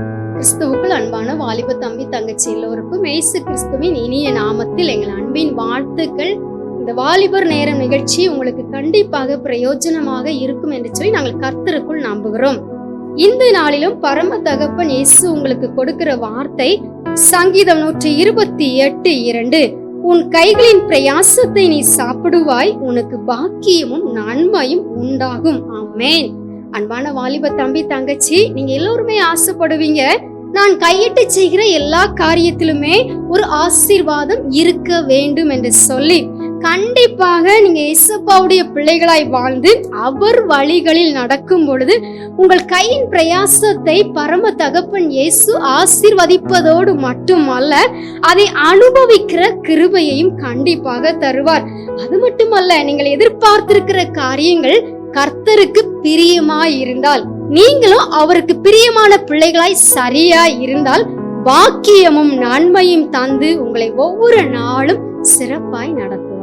கிறிஸ்துவுக்குள் அன்பான வாலிப தம்பி தங்கச்சி எல்லோருக்கும் இயேசு கிறிஸ்துவின் இனிய நாமத்தில் எங்கள் அன்பின் வாழ்த்துக்கள். இந்த வாலிபர் நேரம் நிகழ்ச்சி உங்களுக்கு கண்டிப்பாக பிரயோஜனமாக இருக்கும் என்று சொல்லி நாங்கள் கர்த்தருக்குள் நம்புகிறோம். இந்த நாளிலும் பரம தகப்பன் இயேசு உங்களுக்கு கொடுக்கிற வார்த்தை சங்கீதம் 128:2. உன் கைகளின் பிரயாசத்தை நீ சாப்பிடுவாய், உனக்கு பாக்கியமும் நன்மையும் உண்டாகும். ஆமென். அன்பான வாலிப தம்பி தங்கச்சி, நீங்க எல்லோருமே ஆசைப்படுவீங்க, நான் கையிட்டு செய்கிற எல்லா காரியத்திலுமே ஒரு ஆசீர்வாதம் இருக்க வேண்டும் என்று சொல்லி. கண்டிப்பாக நீங்க இயேசுவுடைய பிள்ளைகளாய் வாழ்ந்து அவர் வழிகளில் நடக்கும் பொழுது உங்கள் கையின் பிரயாசத்தை பரம தகப்பன் இயேசு ஆசீர்வதிப்பதோடு மட்டுமல்ல, அதை அனுபவிக்கிற கிருபையையும் கண்டிப்பாக தருவார். அது மட்டுமல்ல, நீங்கள் எதிர்பார்த்திருக்கிற காரியங்கள் கர்த்தருக்கு பிரியமாய் இருந்தால், நீங்களும் அவருக்கு பிரியமான பிள்ளைகளாய் சரியாய் இருந்தால், பாக்கியமும் நன்மையும் தந்து உங்களை ஒவ்வொரு நாளும் சிறப்பாய் நடத்தும்.